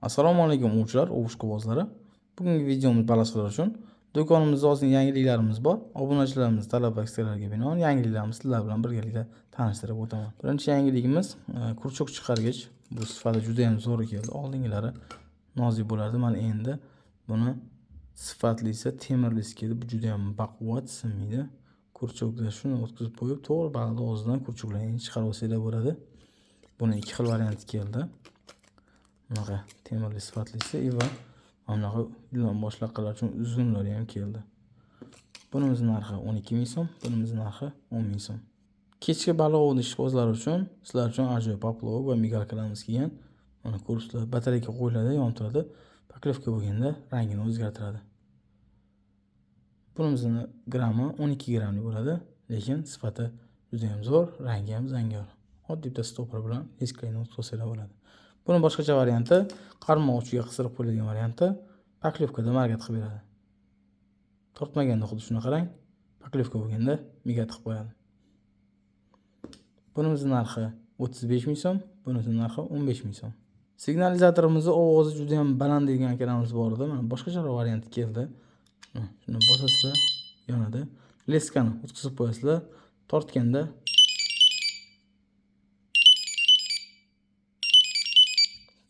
Assalomu alaykum o'quvchilar, o'qish quvozlari. Bugungi videomiz balashlar uchun do'konimizda ozgina yangiliklarimiz bor. Obunachilarimiz talab va istaklariga binoan yangiliklarimizni sizlar bilan birgalikda tanishtirib o'taman. Birinchi yangiligimiz kurchok chiqargich. Bu sifati juda ham zo'r keldi. Oldingilari nozik bo'lardi. Mana endi buni sifatlisi, temirlisi keldi. Bu juda ham baquvvat, sinmaydi. Kurchokda shuni o'tkazib qo'yib, to'g'ri baliqni og'zidan kurchoklarni chiqarib olsanglar bo'ladi. Buni ikki xil varianti keldi. Bunaqa temirli sifatlisi va bunaqa ilon boshliqlar uchun uzunlari ham keldi. Bunimizning narxi 12 ming so'm, bunimizning narxi 10 ming so'm. Kechki baliq ovlash ishqibozlari uchun sizlar uchun ajoyib poplov va migalkalarimiz kelgan. Mana ko'rsizlar, batareyka qo'yiladi, yonib turadi. Poklevka bo'lganda rangini o'zgartiradi. Bunimizning grammi 12 grammlik bo'ladi, lekin sifati juda ham zo'r, rangi ham zangor. Oddiy bitta stopper bilan esklayni o'tkazsalar bo'ladi. Buni boshqacha varianti, qarmoq uchiga qistirib qo'yiladigan varianti, poklevkada margat qilib beradi. Tortmaganda xuddi shuni qarang, poklevka bo'lganda migat qilib qo'yadi. Bunimizning narxi 35 ming so'm, bunimizning narxi 15 ming so'm. Signalizatorimizning ovozi juda ham baland degan akalarimiz bor edi. Mana boshqacha variant keldi. Shuni bosasizlar, yonadi. Leskani o'tkazib qo'yasizlar, tortganda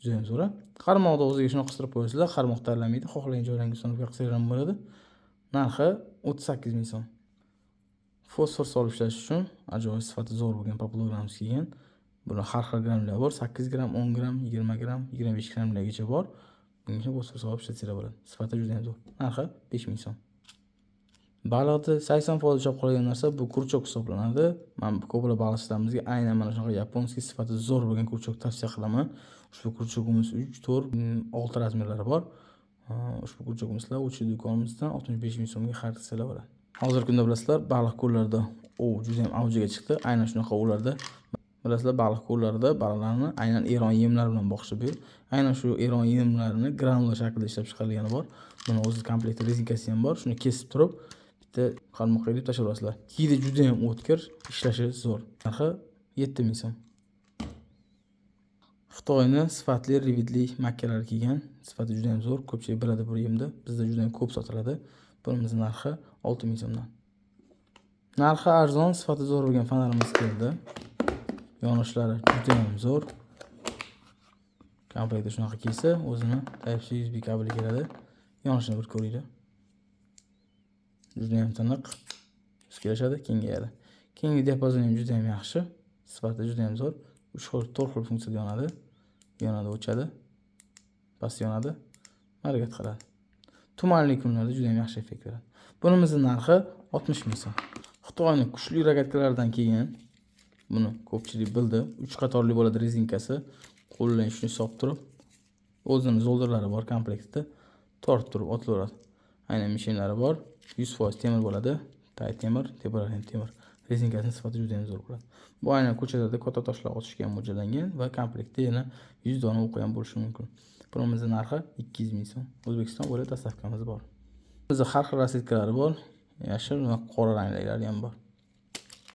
juda ham zo'r. Qarmoqni o'ziga shuni qistirib qo'yasizlar, qarmoq tanlamaydi, xohlagan joylaringiz songa qistirib ham bo'ladi. Narxi 38 ming so'm. Fosfor solib ishlash uchun ajoyib sifati zo'r bo'lgan popullarimiz kelgan. Buni har xil grammlar bor, 8 gram, 10 gram, 20 gram, 25 grammlargacha bor. Bunga fosfor solib ishlatsanglar bo'ladi. Sifati juda ham zo'r. Narxi 5 ming so'm. Baliqni 80% ushlab qolgan narsa bu kurchok hisoblanadi. Men ko'plab baliqchilarimizga aynan mana shunaqa yaponskiy sifati zo'r bo'lgan kurchok tavsiya qilaman. Ushbu kurchogimiz 3, 4, 6 razmerlari bor. Ushbu kurchogimizlar o'sha do'konimizdan 65 ming so'mga xarid qilsalar bo'ladi. Hozirgi kunda bilasizlar, baliq ko'llarida juda ham avjiga chiqdi. Aynan shunaqa ularda bilasizlar, baliq ko'llarida baliqlarni aynan Eron yemlari bilan boqishib ber. Aynan shu Eron yemlarini granula shaklida ishlab chiqarilgani bor. Buni o'zi komplektda rezinkasi ham bor. Shuni kesib turib bitta qarmoqqa ilib tashlab olasizlar. Hidi juda ham o'tkir, ishlashi zo'r. Narxi 7 ming so'm. Xitoyning sifatli rividli makkalari kelgan. Sifati juda ham zo'r, ko'pchilik biladi bu yemda. Bizda juda ham ko'p sotiladi. Bunimizning narxi 6 ming so'mdan. Narxi arzon, sifati zo'r bo'lgan fonarimiz keldi. Yonishlari juda ham zo'r. Komplektda shunaqa kelsa, o'zini Type-C USB kabeli keladi. Yonishini bir ko'ringlar. Juda ham tiniq. Kelishadi, kengayadi. Keyingi diapazoni ham juda ham yaxshi. Sifati juda ham zo'r. 4 xil funksiyada yonadi. Yonadi, o'chadi. Past yonadi. Harakat qiladi. Tumanli kunlarda juda ham yaxshi effekt beradi. Bunimizning narxi 60 ming so'm. Xitoyning kuchli rogatkalaridan kelgan. Buni ko'pchilik bildi. 3 qatorli bo'ladi rezinkasi. Qo'ldan shuni solib turib, o'zining zoldirlari bor komplektda. Tortib turib otilaveradi. Aynan mishinlari bor. 100% temir bo'ladi. Tay temir, tepalari ham temir. Rezinkasining sifati juda ham zo'r bo'ladi. Bu aynan ko'chalarda katta toshlar otishga ham mo'ljallangan va komplektda yana 100 dona o'q ham bo'lishi mumkin. Bunimizning narxi 200 ming so'm. O'zbekiston bo'ylab dastavkamiz bor. Bizda har xil rasitkalari bor. Yashil va qora ranglarlari ham bor.